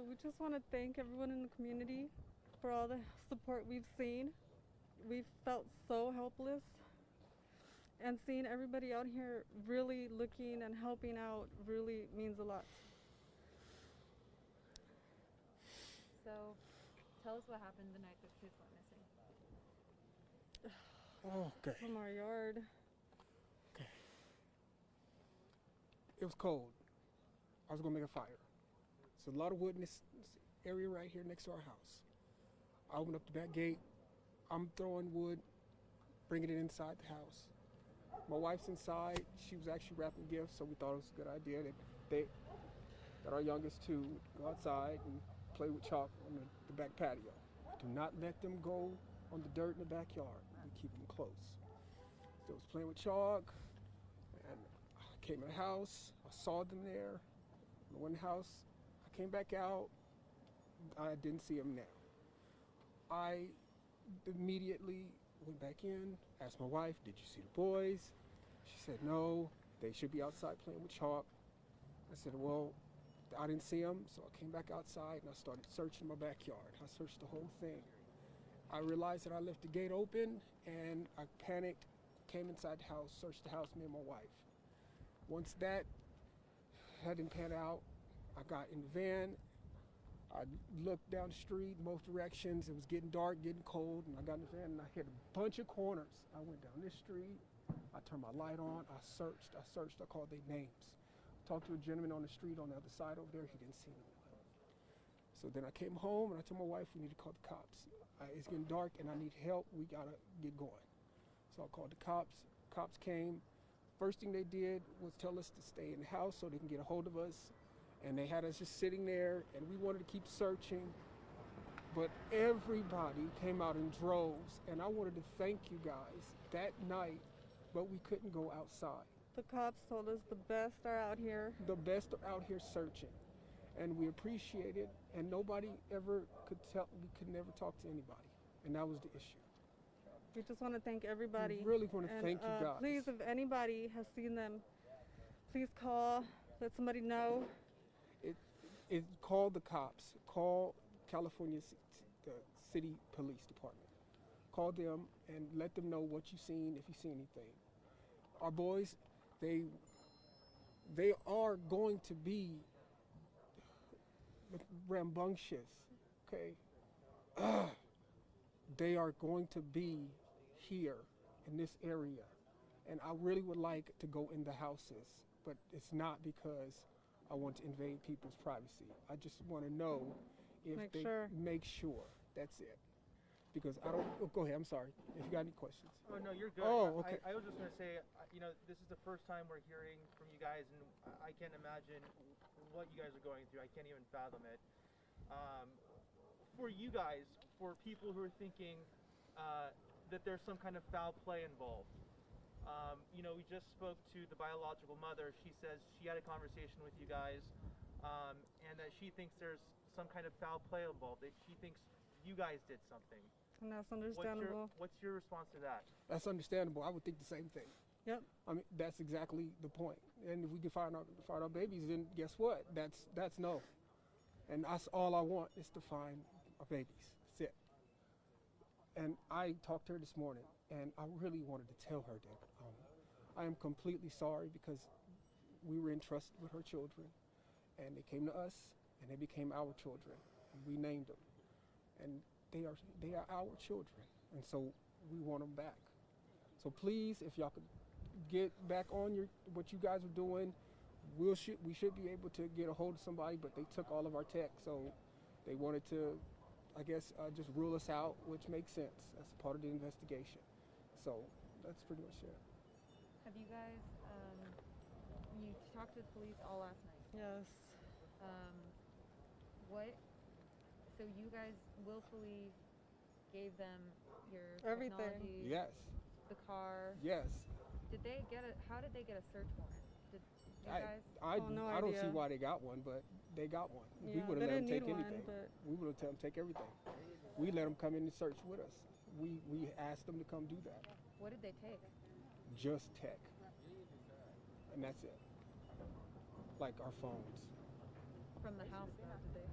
We just want to thank everyone in the community for all the support we've seen. We've felt so helpless, and seeing everybody out here really looking and helping out really means a lot. So, tell us what happened the night the kids went missing. Okay. From our yard. Okay. It was cold. I was gonna make a fire. There's a lot of wood in this area right here next to our house. I opened up the back gate. I'm throwing wood, bringing it inside the house. My wife's inside. She was actually wrapping gifts, so we thought it was a good idea that our youngest two would go outside and play with chalk on the back patio. Do not let them go on the dirt in the backyard. We keep them close. So I was playing with chalk, and I came in the house. I saw them there. I went in the house. I came back out. I didn't see them now. I immediately went back in, asked my wife, did you see the boys? She said, no, they should be outside playing with chalk. I said, well, I didn't see them, so I came back outside and I started searching my backyard. I searched the whole thing. I realized that I left the gate open and I panicked, came inside the house, searched the house, me and my wife. Once that didn't pan out, I got in the van. I looked down the street in both directions. It was getting dark, getting cold, and I got in the van and I hit a bunch of corners. I went down this street. I turned my light on. I searched. I called their names. Talked to a gentleman on the street on the other side over there. He didn't see them. So then I came home and I told my wife we need to call the cops. It's getting dark and I need help. We gotta get going. So I called the cops. Cops came. First thing they did was tell us to stay in the house so they can get a hold of us. And they had us just sitting there, and we wanted to keep searching. But everybody came out in droves, and I wanted to thank you guys that night, but we couldn't go outside. The cops told us the best are out here. The best are out here searching, and we appreciate it, and nobody ever could tell, we could never talk to anybody, and that was the issue. We just want to thank everybody. We really want to thank you guys. Please, if anybody has seen them, please call, let somebody know. Call the cops, call California the City Police Department. Call them and let them know what you've seen, if you see anything. Our boys, they are going to be rambunctious, okay? They are going to be here in this area. And I really would like to go in the houses, but it's not because I want to invade people's privacy. I just want to know if make sure. That's it. Because I don't. Oh, go ahead. I'm sorry. If you got any questions. Oh no, you're good. Oh, okay. I was just going to say, this is the first time we're hearing from you guys, and I can't imagine what you guys are going through. I can't even fathom it. For you guys, for people who are thinking that there's some kind of foul play involved. We just spoke to the biological mother. She says she had a conversation with you guys, and that she thinks there's some kind of foul play involved. That she thinks you guys did something. And that's understandable. What's your response to that? That's understandable. I would think the same thing. Yep. I mean, that's exactly the point. And if we can find our babies, then guess what? That's no. And that's all I want is to find our babies. That's it. And I talked to her this morning, and I really wanted to tell her that I am completely sorry because we were entrusted with her children, and they came to us, and they became our children, and we named them, and they are our children, and so we want them back. So please, if y'all could get back on what you guys are doing, we should be able to get a hold of somebody, but they took all of our tech, so they wanted to, I guess, just rule us out, which makes sense. That's part of the investigation. So that's pretty much it. Have you guys, you talked to the police all last night? Yes. So you guys willfully gave them your Everything. technology? Yes. The car? Yes. How did they get a search warrant? Did you guys? I don't see idea. why they got one, but they got one. Yeah, we would have they let them didn't take need anything. one, We would have let them take everything. We let them come in and search with us. We asked them to come do that. What did they take? Just tech. And that's it. Like our phones. From the house, though, did they?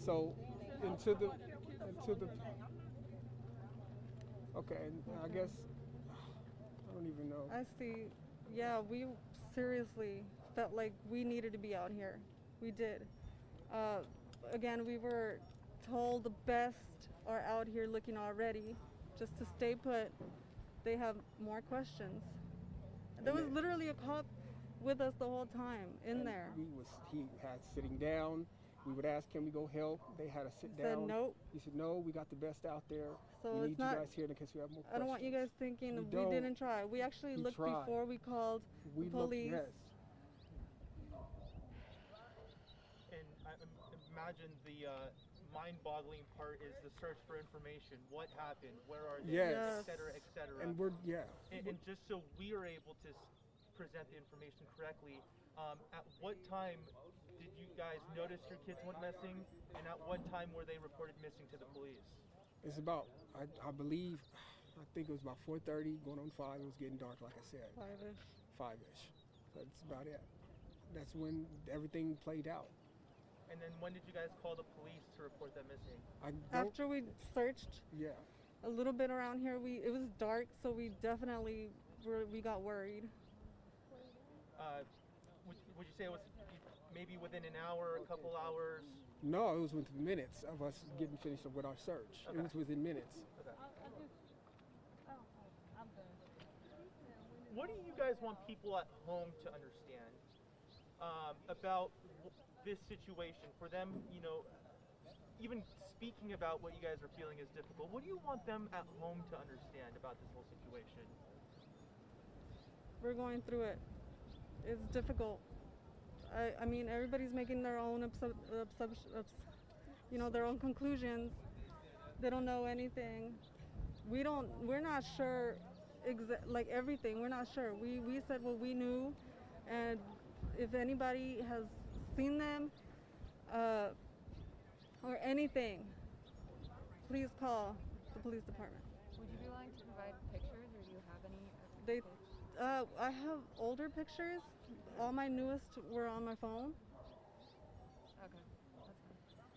So into the okay, and I guess I don't even know. I see. Yeah, we seriously felt like we needed to be out here. We did. Uh, Again, we were told the best are out here looking already. Just to stay put. They have more questions. There was literally a cop with us the whole time in there. He had sitting down. We would ask, can we go help? They had to sit Said down. nope. He said, no, we got the best out there. So We it's need not. you guys here in case we have more questions. I don't want you guys thinking We we don't. didn't try. We actually We looked tried. before we called We the looked, police. yes. And I imagine the mind-boggling part is the search for information. What happened? Where are they? Yes. Et cetera, et cetera. And And just so we are able to present the information correctly, at what time did you guys notice your kids went missing, and at what time were they reported missing to the police? it's about, I think it was about 4:30, going on 5. It was getting dark, like I said, 5-ish. 5-ish. That's about it. That's when everything played out. And then when did you guys call the police to report them missing? After we searched Yeah. a little bit around here, it was dark, so we definitely we got worried. Would you say it was maybe within an hour, a couple hours? No, it was within minutes of us getting finished with our search. Okay. It was within minutes. Okay. What do you guys want people at home to understand about this situation? For them, you know, even speaking about what you guys are feeling is difficult. What do you want them at home to understand about this whole situation? We're going through it. It's difficult. I mean, everybody's making their own their own conclusions. They don't know anything. We're not sure like everything. We're not sure. We said what we knew, and if anybody has seen them or anything, please call the police department. Would you be willing to provide pictures, or do you have any? They, I have older pictures. All my newest were on my phone. Okay, that's fine.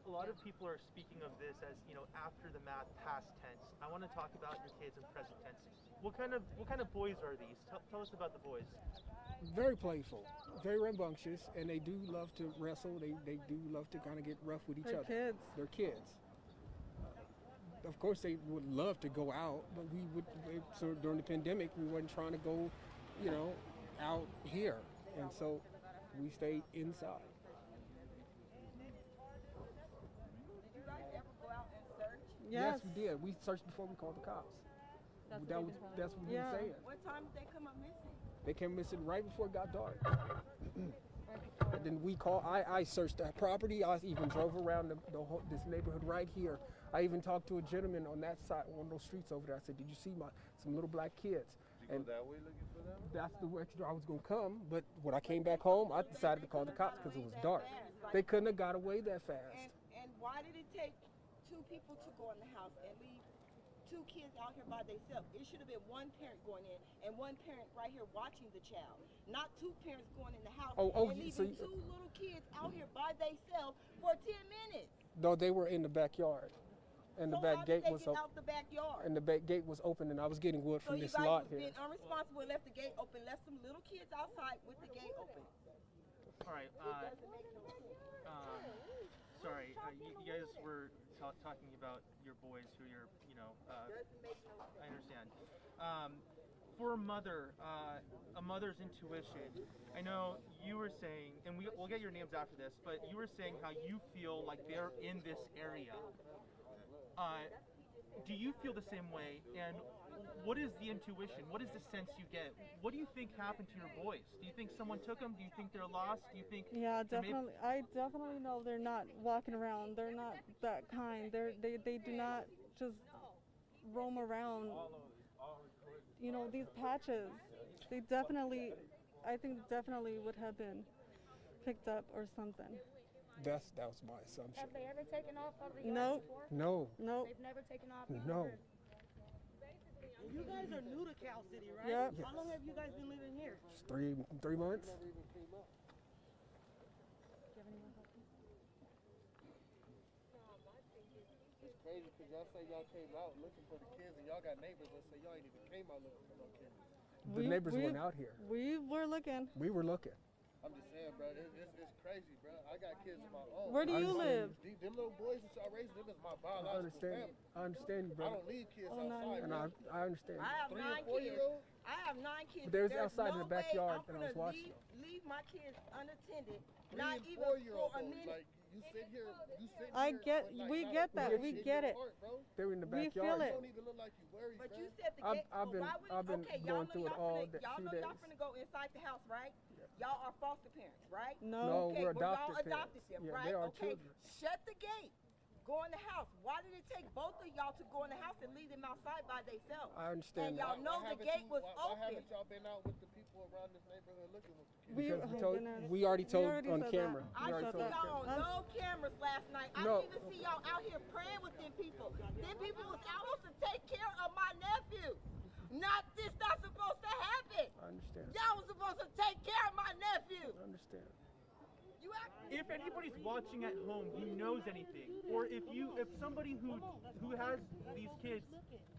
A lot of people are speaking of this as, you know, after the math, past tense. I want to talk about your kids in present tense. What kind of boys are these? Tell us about the boys. Very playful, very rambunctious, and they do love to wrestle. They do love to kind of get rough with each They're other. kids. They're kids. Of course, they would love to go out, but so during the pandemic, we weren't trying to go, you know, out here, and so we stayed inside. Did you guys ever go out and search? Yes. We did. We searched before we called the cops. That's That what was, they've been telling that's what we Yeah. were saying. What time did they come up missing? They came missing right before it got dark. Right before. And then we called. I searched that property. I even drove around this neighborhood right here. I even talked to a gentleman on that side, one of those streets over there. I said, "Did you see some little black kids?" Did you go that way looking for them? That's the direction I was gonna come. But when I came back home, I decided to call the cops because it was dark. They couldn't have got away that fast. And why did it take two people to go in the house and leave two kids out here by themselves? It should have been one parent going in and one parent right here watching the child, not two parents going in the house and leaving two little kids out here by themselves for 10 minutes. No, they were in the backyard, and the So back how gate did they was get open. out the backyard? And the back gate was open, and I was getting wood So from you this guys lot was here. being unresponsible and left the gate open, left some little kids outside with the gate open. All right. Sorry. You guys were talking about your boys who you're, you know. I understand. For a mother, a mother's intuition. I know you were saying, and we'll get your names after this, but you were saying how you feel like they're in this area. Do you feel the same way? And what is the intuition? What is the sense you get? What do you think happened to your boys? Do you think someone took them? Do you think they're lost? Do you think? Yeah, definitely. I definitely know they're not walking around. They're not that kind. They do not just roam around. You know, these patches. They definitely, I think definitely would have been picked up or something. That was my assumption. Have they ever taken off of the yard Nope. before? No, Nope. They've never taken off? no. You guys are new to Cal City, right? Yep. Yes. How long have you guys been living here? Just 3 months. crazy because y'all say y'all came out looking for the kids and y'all got neighbors that say y'all ain't even came out looking for no kids. The neighbors weren't out here. We were looking. We were looking. I'm just saying, bro, it's crazy, bro. I got kids of my own. Where do you live? Them little boys that y'all raising, them is my biological family. I understand you, I brother. don't leave kids Oh, no, outside. And bro. I understand. I have 3 9 and 4 kids. year old. I have 9 kids. But they was There's outside in no the backyard way and I I'm was gonna watching leave my kids unattended. 3 Not and even 4 year for old a though. minute. Like you sit here, We get that. We get it. They were in the We backyard. feel You it. don't even look like you worried, But bro. you said the gate. I've been okay, going through it all the y'all few know days. y'all finna go inside the house, right? Y'all are foster parents, right? No, Okay, we're well, adopted y'all adopted parents. them, Yeah, right? they are Okay, children. shut the gate. Go in the house. Why did it take both of y'all to go in the house and leave them outside by themselves? I understand And y'all that. know the gate was Why open. haven't y'all been out with the people around this neighborhood looking with the kids? Because oh goodness. we already told on said camera. that. I We already didn't told see on y'all camera. on no cameras last night. I No. didn't even see y'all out here praying with them people. Them people was supposed to take care of my nephew. Not this, not supposed to happen. I understand. Y'all was supposed to take care of my nephew. I understand. You act If anybody's watching at home who knows anything, or if somebody who has these kids,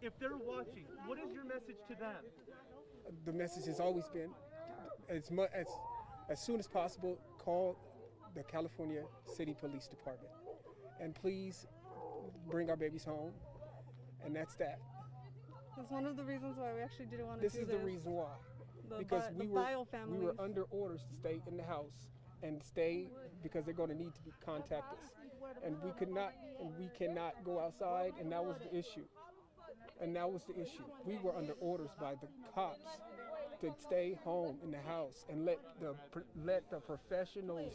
if they're watching, what is your message to them? The message has always been, as soon as possible, call the California City Police Department, and please bring our babies home. And that's that. That's one of the reasons why we actually didn't want to This do is the reason why. Because the we bio were families. under orders to stay in the house and stay because they're going to need to contact us, and we cannot go outside, and that was the issue. We were under orders by the cops to stay home in the house and let the professionals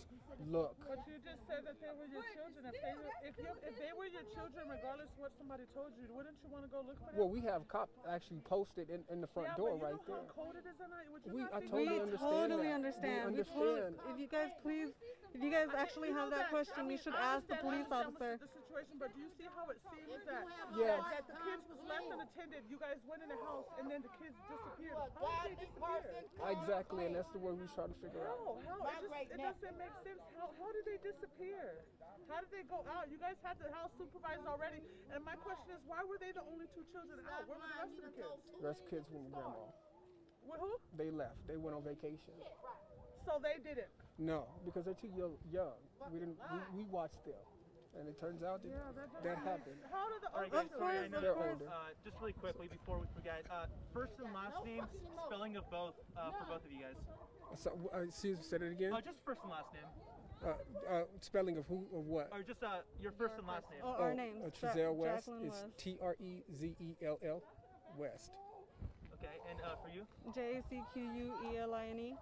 look. But you just said that they were your children. If they were your children, regardless of what somebody told you, wouldn't you want to go look for them? Well, we have cops actually posted in the front door right there. How cold it is at night? Would you I not think totally We understand totally that. understand. We We totally- understand. if you guys actually have that question, you should ask the police officer. The situation, but do you see how it seems that Yes. that the kids was left unattended? You guys went in the house and then the kids disappeared. How did they disappear? Exactly, and that's the word we're trying to figure out. It doesn't make sense. How did they disappear? How did they go out? You guys had the house supervised already. And my question is, why were they the only 2 children out? Where were the rest of the kids? The rest of the kids were with grandma. With who? They left. They went on vacation. So they didn't. No, because they're too young. We didn't. We watched them, and it turns out that happened. How did the All right, guys, Of sorry, I course, know. of They're course. older. Just really quickly before we forget, first and last names, spelling of both for both of you guys. So, excuse me, say that again. Just first and last name, Spelling of who or what? or just your first and last name. Our names. Trezell West Jaqueline is West. Trezell West. Okay, and for you, JACQUELINE.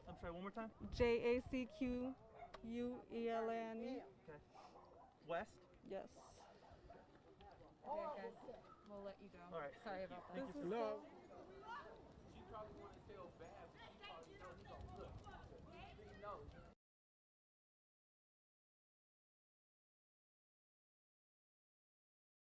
I'm sorry, one more time. JACQUELINE. Okay, West. Yes. Okay, guys, we'll let you go. All right. Sorry about that. This is No. so